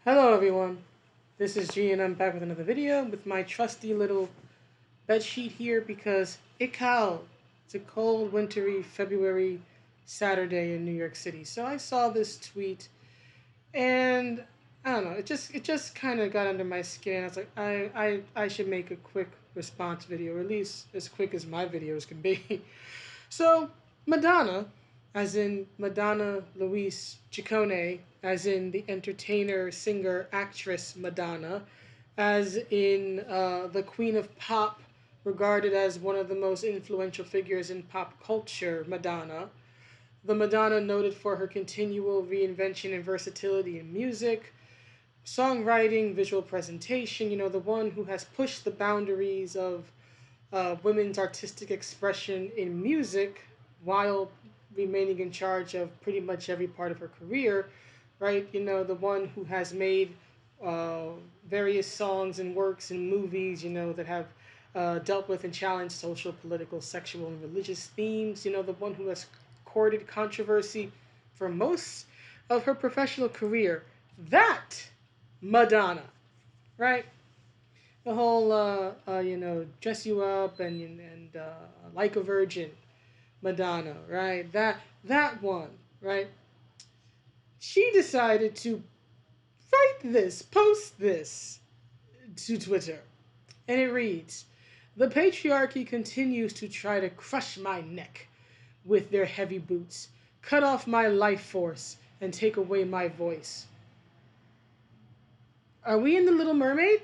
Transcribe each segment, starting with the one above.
Hello everyone, this is G and I'm back with another video with my trusty little bed sheet here because it's a cold wintry February Saturday in New York City. So I saw this tweet and I don't know, it just kind of got under my skin. I was like I should make a quick response video, or at least as quick as my videos can be. So, Madonna, as in Madonna Louise Ciccone, as in the entertainer, singer, actress Madonna, as in the Queen of Pop, regarded as one of the most influential figures in pop culture, Madonna. The Madonna noted for her continual reinvention and versatility in music, songwriting, visual presentation, the one who has pushed the boundaries of women's artistic expression in music while remaining in charge of pretty much every part of her career, right? The one who has made uh, various songs and works and movies, that have dealt with and challenged social, political, sexual, and religious themes, the one who has courted controversy for most of her professional career. That Madonna, right? The whole dress you up and like a virgin Madonna, right? That one, right? She decided to post this to Twitter, and it reads: "The patriarchy continues to try to crush my neck with their heavy boots, cut off my life force, and take away my voice." Are we in the Little Mermaid?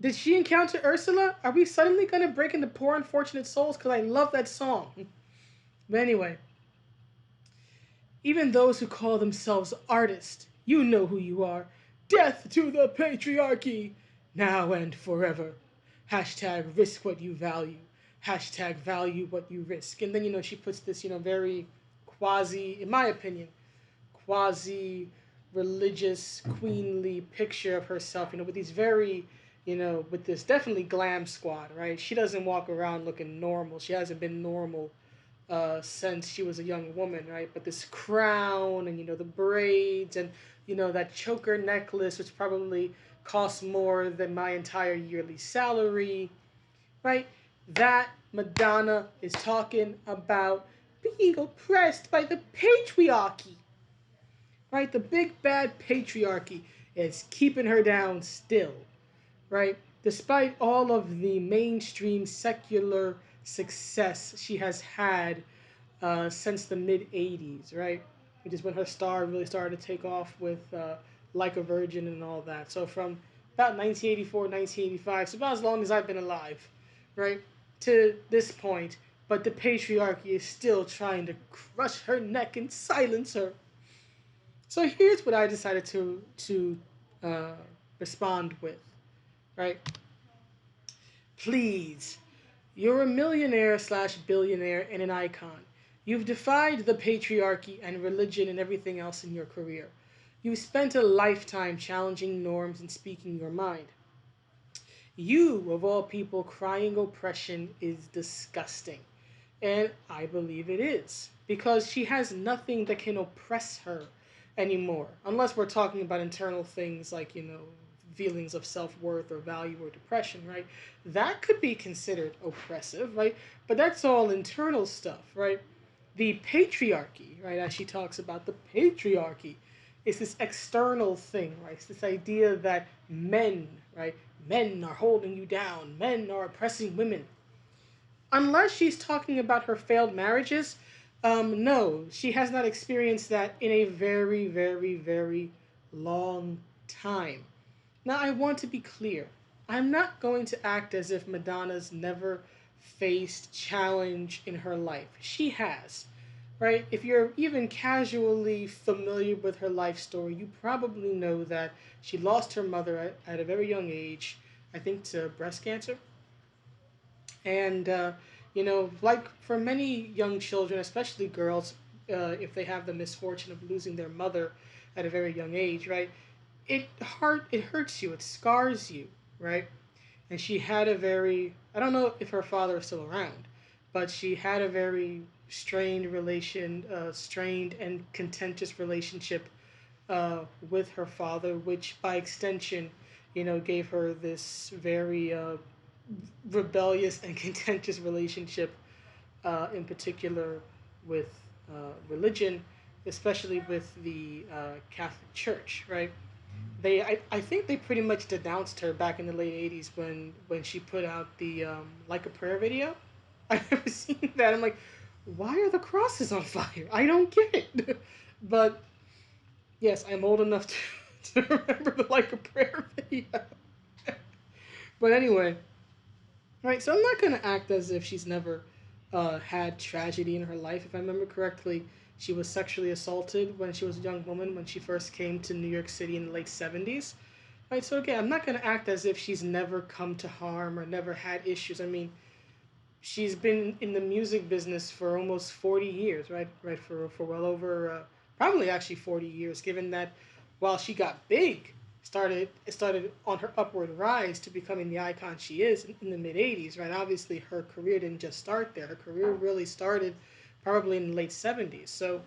Did she encounter Ursula? Are we suddenly gonna break into Poor Unfortunate Souls? Because I love that song. But anyway, even those who call themselves artists, you know who you are. Death to the patriarchy! Now and forever. Hashtag risk what you value. Hashtag value what you risk. And then, she puts this, very quasi, in my opinion, quasi religious, queenly picture of herself, with these very, with this definitely glam squad, right? She doesn't walk around looking normal. She hasn't been normal since she was a young woman, right? But this crown and, the braids and, that choker necklace, which probably costs more than my entire yearly salary, right? That Madonna is talking about being oppressed by the patriarchy, right? The big bad patriarchy is keeping her down still, right? Despite all of the mainstream secular success she has had since the mid 80s, right? Which is when her star really started to take off with Like a Virgin and all that. So from about 1984, 1985, so about as long as I've been alive, right? To this point, but the patriarchy is still trying to crush her neck and silence her. So here's what I decided to uh, respond with, right? Please, you're a millionaire slash billionaire and an icon. You've defied the patriarchy and religion and everything else in your career. You've spent a lifetime challenging norms and speaking your mind. You, of all people, crying oppression is disgusting. And I believe it is. Because she has nothing that can oppress her anymore. Unless we're talking about internal things like, feelings of self worth or value or depression, right? That could be considered oppressive, right? But that's all internal stuff, right? The patriarchy, right? As she talks about the patriarchy, is this external thing, right? It's this idea that men, right? Men are holding you down, men are oppressing women. Unless she's talking about her failed marriages, no, she has not experienced that in a very, very, very long time. Now, I want to be clear. I'm not going to act as if Madonna's never faced challenge in her life. She has, right? If you're even casually familiar with her life story, you probably know that she lost her mother at a very young age, I think to breast cancer. And, like for many young children, especially girls, if they have the misfortune of losing their mother at a very young age, right? It hurts you, it scars you, right? And she had a very, I don't know if her father is still around, but she had a very strained and contentious relationship with her father, which by extension, gave her this very rebellious and contentious relationship, in particular with religion, especially with the Catholic Church, right? I think they pretty much denounced her back in the late '80s when she put out the Like a Prayer video. I've never seen that. I'm like, why are the crosses on fire? I don't get it. But yes, I'm old enough to remember the Like a Prayer video. But anyway, right, so I'm not going to act as if she's never had tragedy in her life. If I remember correctly, she was sexually assaulted when she was a young woman when she first came to New York City in the late '70s. Right, so again, I'm not going to act as if she's never come to harm or never had issues. I mean, she's been in the music business for almost 40 years, right? Right, for well over, probably actually 40 years, given that while she got big, started on her upward rise to becoming the icon she is in the mid 80s, right? Obviously, her career didn't just start there. Her career really started probably in the late 70s. So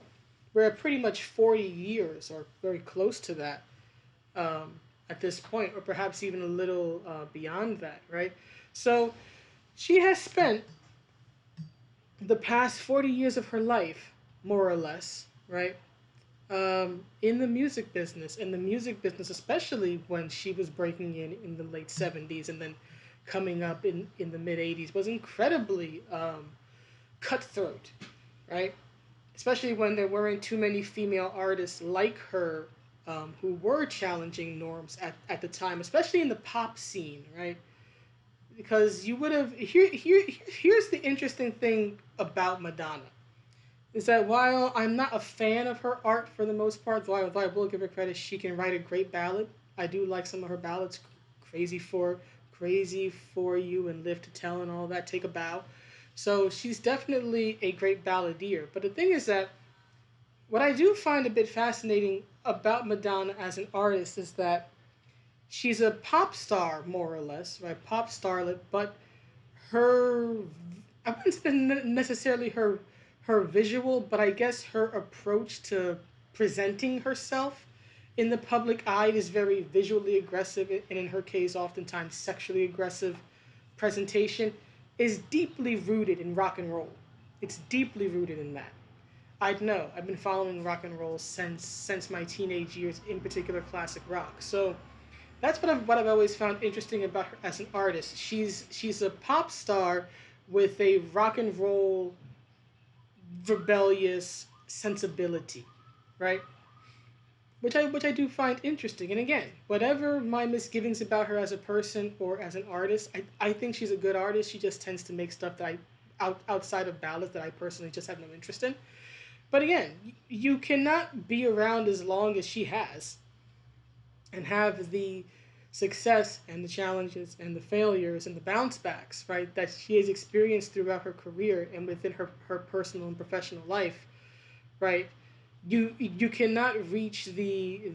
we're at pretty much 40 years or very close to that, at this point, or perhaps even a little beyond that, right? So she has spent the past 40 years of her life, more or less, right? In the music business. In the music business, especially when she was breaking in the late 70s and then coming up in the mid 80s, was incredibly cutthroat, right? Especially when there weren't too many female artists like her, who were challenging norms at the time, especially in the pop scene, right? Because you would have here's the interesting thing about Madonna is that while I'm not a fan of her art for the most part, though I will give her credit, she can write a great ballad. I do like some of her ballads, Crazy for You and Live to Tell and all that. Take a Bow. So she's definitely a great balladeer. But the thing is that what I do find a bit fascinating about Madonna as an artist is that she's a pop star, more or less, right? Pop starlet, but her I wouldn't say necessarily her visual, but I guess her approach to presenting herself in the public eye is very visually aggressive, and in her case, oftentimes sexually aggressive presentation is deeply rooted in rock and roll. It's deeply rooted in that. I know. I've been following rock and roll since my teenage years, in particular classic rock. So that's what I've always found interesting about her as an artist. She's a pop star with a rock and roll rebellious sensibility, right? Which I do find interesting. And again, whatever my misgivings about her as a person or as an artist, I think she's a good artist. She just tends to make stuff that outside of ballads that I personally just have no interest in. But again, you cannot be around as long as she has and have the success and the challenges and the failures and the bounce backs, right, that she has experienced throughout her career and within her personal and professional life, right? You cannot reach the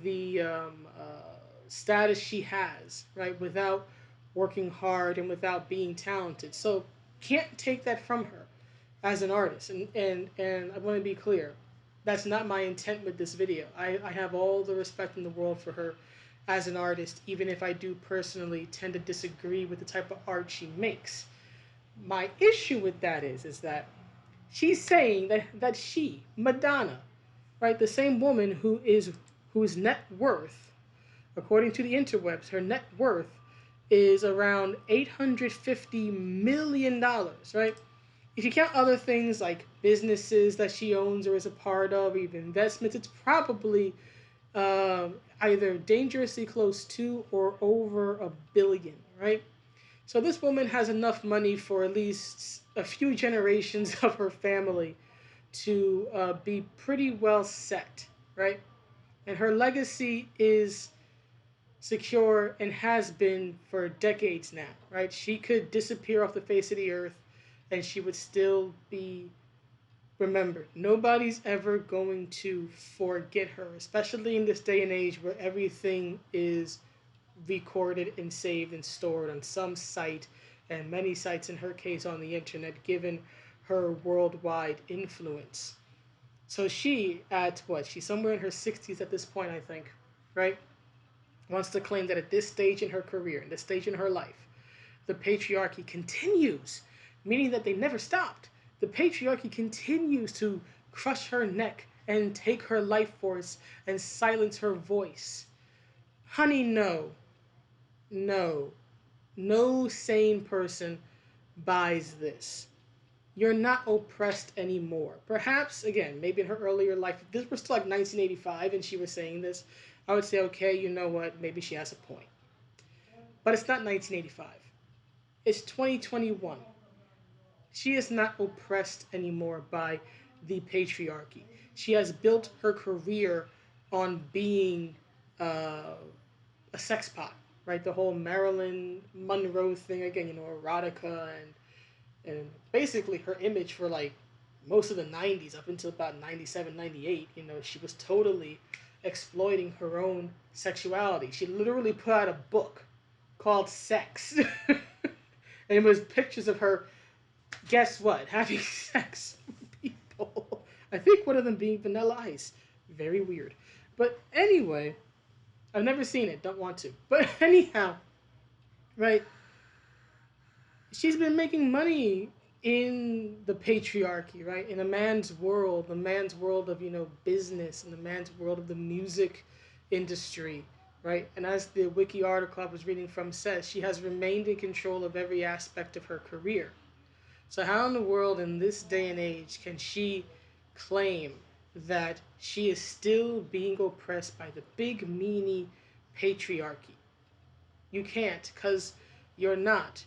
status she has, right, without working hard and without being talented. So can't take that from her as an artist. And I want to be clear, that's not my intent with this video. I have all the respect in the world for her as an artist, even if I do personally tend to disagree with the type of art she makes. My issue with that is that she's saying that she, Madonna, right, the same woman whose net worth, according to the interwebs, her net worth is around $850 million, right? If you count other things like businesses that she owns or is a part of, even investments, it's probably either dangerously close to or over a billion, right? So this woman has enough money for at least a few generations of her family to be pretty well set, right? And her legacy is secure and has been for decades now, right? She could disappear off the face of the earth and she would still be remembered. Nobody's ever going to forget her, especially in this day and age where everything is recorded and saved and stored on some site, and many sites in her case on the internet, given her worldwide influence. So she, at what? She's somewhere in her 60s at this point, I think, right? Wants to claim that at this stage in her career, in this stage in her life, the patriarchy continues, meaning that they never stopped. The patriarchy continues to crush her neck and take her life force and silence her voice. Honey, no. No. No sane person buys this. You're not oppressed anymore. Perhaps, again, maybe in her earlier life, if this were still like 1985 and she was saying this, I would say, okay, you know what, maybe she has a point. But it's not 1985. It's 2021. She is not oppressed anymore by the patriarchy. She has built her career on being uh, a sex pot, right? The whole Marilyn Monroe thing again, erotica and basically her image for like most of the 90s up until about 97, 98, she was totally exploiting her own sexuality. She literally put out a book called Sex. And it was pictures of her, guess what, having sex with people. I think one of them being Vanilla Ice. Very weird. But anyway, I've never seen it, don't want to. But anyhow, right? She's been making money in the patriarchy, right? In a man's world, the man's world of, business, and the man's world of the music industry, right? And as the wiki article I was reading from says, she has remained in control of every aspect of her career. So how in the world in this day and age can she claim that she is still being oppressed by the big meanie patriarchy? You can't, because you're not.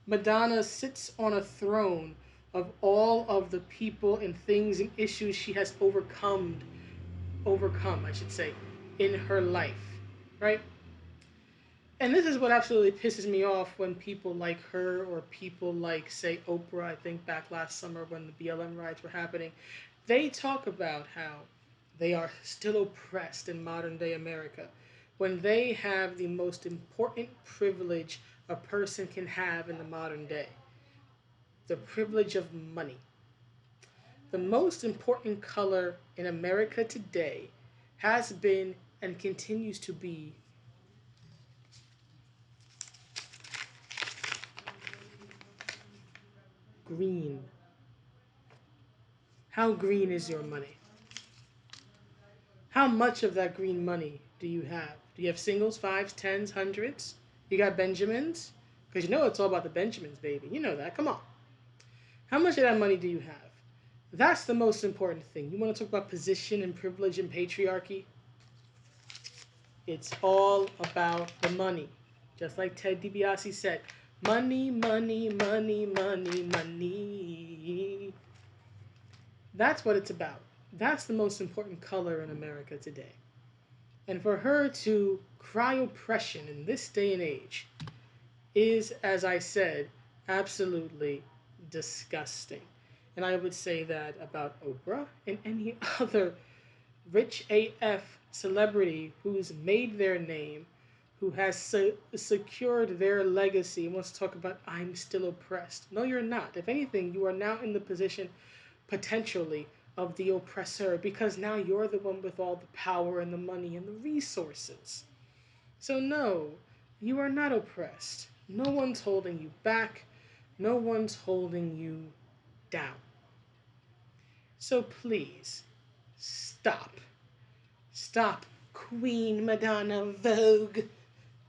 Madonna sits on a throne of all of the people and things and issues she has overcome, I should say, in her life, right? And this is what absolutely pisses me off when people like her or people like, say, Oprah, I think back last summer when the BLM riots were happening, they talk about how they are still oppressed in modern day America when they have the most important privilege a person can have in the modern day, the privilege of money. The most important color in America today has been and continues to be green. How green is your money? How much of that green money do you have? Do you have singles, fives, tens, hundreds? You got Benjamins? Because you know it's all about the Benjamins, baby. You know that. Come on. How much of that money do you have? That's the most important thing. You want to talk about position and privilege and patriarchy? It's all about the money. Just like Ted DiBiase said, money, money, money, money, money. That's what it's about. That's the most important color in America today. And for her to cry oppression in this day and age is, as I said, absolutely disgusting. And I would say that about Oprah and any other rich AF celebrity who's made their name, who has secured their legacy, and wants to talk about, I'm still oppressed. No, you're not. If anything, you are now in the position, potentially, of the oppressor, because now you're the one with all the power and the money and the resources. So no, you are not oppressed. No one's holding you back. No one's holding you down. So please, stop. Stop, Queen Madonna, Vogue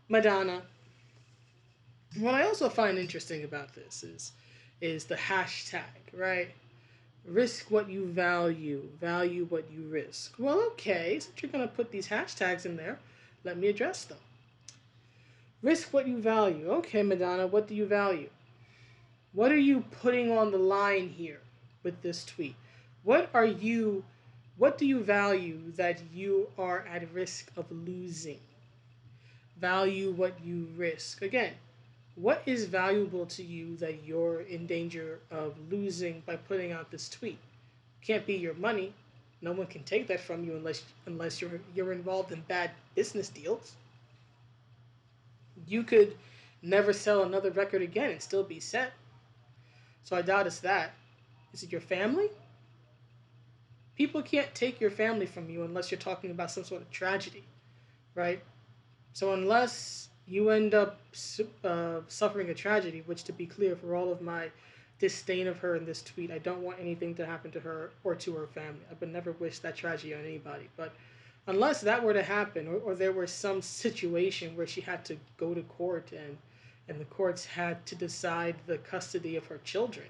Madonna. What I also find interesting about this is the hashtag, right? Risk what you value what you risk. Well, okay, since you're going to put these hashtags in there, let me address them. Risk what you value. Okay, Madonna, what do you value? What are you putting on the line here with this tweet? What do you value that you are at risk of losing? Value what you risk. Again, what is valuable to you that you're in danger of losing by putting out this tweet? Can't be your money. No one can take that from you unless you're involved in bad business deals. You could never sell another record again and still be set. So I doubt it's that. Is it your family? People can't take your family from you unless you're talking about some sort of tragedy, right? So unless you end up suffering a tragedy, which, to be clear, for all of my disdain of her in this tweet, I don't want anything to happen to her or to her family. I would never wish that tragedy on anybody. But unless that were to happen, or there were some situation where she had to go to court and the courts had to decide the custody of her children,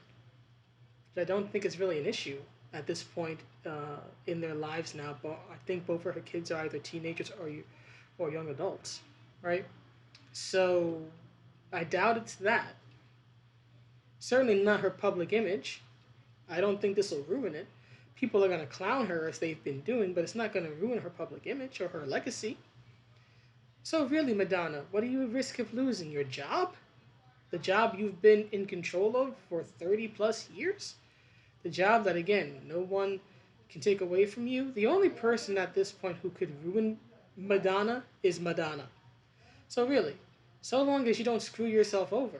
which I don't think is really an issue at this point in their lives now. But I think both of her kids are either teenagers or young adults, right? So I doubt it's that. Certainly not her public image. I don't think this will ruin it. People are going to clown her as they've been doing, but it's not going to ruin her public image or her legacy. So, really, Madonna, what are you at risk of losing? Your job? The job you've been in control of for 30 plus years? The job that, again, no one can take away from you? The only person at this point who could ruin Madonna is Madonna. So, really, so long as you don't screw yourself over,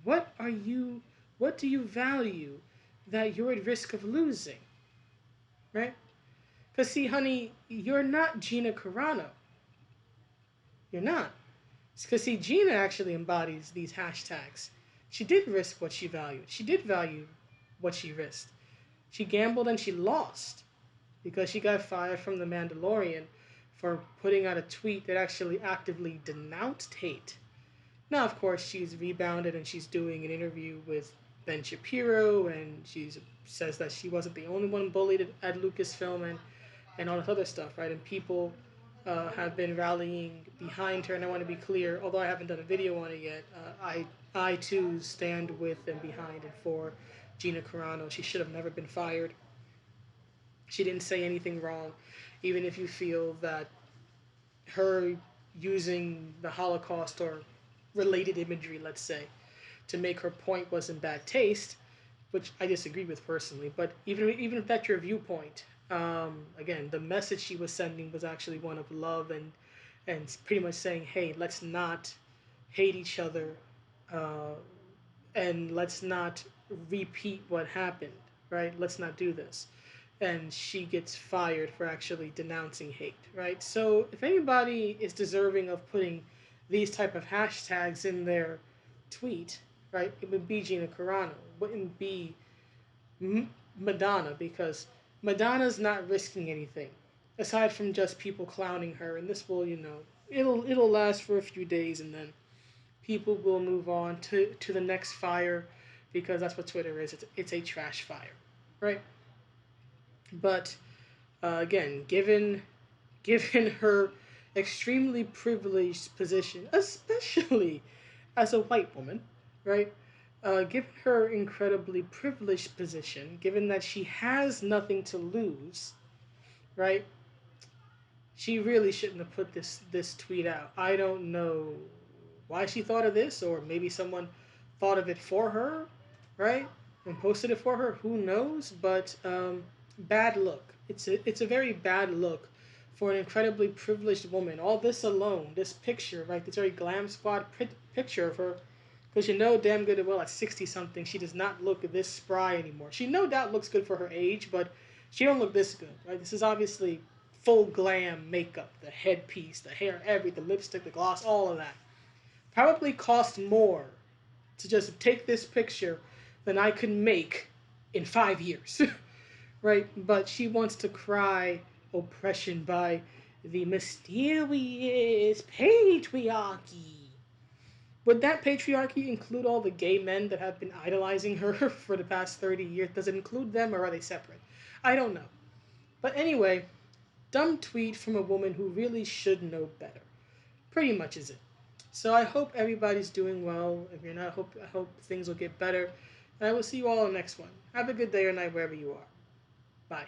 what are you, what do you value that you're at risk of losing, right? Because, see, honey, you're not Gina Carano. You're not. Because, see, Gina actually embodies these hashtags. She did risk what she valued. She did value what she risked. She gambled and she lost because she got fired from The Mandalorian for putting out a tweet that actually actively denounced hate. Now, of course, she's rebounded and she's doing an interview with Ben Shapiro, and she says that she wasn't the only one bullied at Lucasfilm and all this other stuff, right? And people have been rallying behind her, and I want to be clear, although I haven't done a video on it yet, I too stand with and behind and for Gina Carano. She should have never been fired. She didn't say anything wrong, even if you feel that her using the Holocaust or related imagery, let's say, to make her point was in bad taste, which I disagree with personally. But even if that's your viewpoint, again, the message she was sending was actually one of love and pretty much saying, hey, let's not hate each other, uh, and let's not repeat what happened, right? Let's not do this. And she gets fired for actually denouncing hate, right? So if anybody is deserving of putting these type of hashtags in their tweet, right, it would be Gina Carano. It wouldn't be Madonna, because Madonna's not risking anything aside from just people clowning her, and this will, it'll last for a few days, and then people will move on to the next fire, because that's what Twitter is. It's a trash fire, right? But again, given her extremely privileged position, especially as a white woman, right? Given her incredibly privileged position, given that she has nothing to lose, right? She really shouldn't have put this tweet out. I don't know why she thought of this, or maybe someone thought of it for her, right? And posted it for her. Who knows? But bad look. It's a very bad look for an incredibly privileged woman. All this alone, this picture, right? This very glam squad picture of her, because you know damn good and well at 60 something she does not look this spry anymore. She no doubt looks good for her age, but she don't look this good, right? This is obviously full glam makeup, the headpiece, the hair, everything, the lipstick, the gloss, all of that. Probably cost more to just take this picture than I could make in 5 years, right? But she wants to cry oppression by the mysterious patriarchy. Would that patriarchy include all the gay men that have been idolizing her for the past 30 years? Does it include them, or are they separate? I don't know. But anyway, dumb tweet from a woman who really should know better. Pretty much is it. So I hope everybody's doing well. If you're not, I hope things will get better. And I will see you all in the next one. Have a good day or night wherever you are. Bye.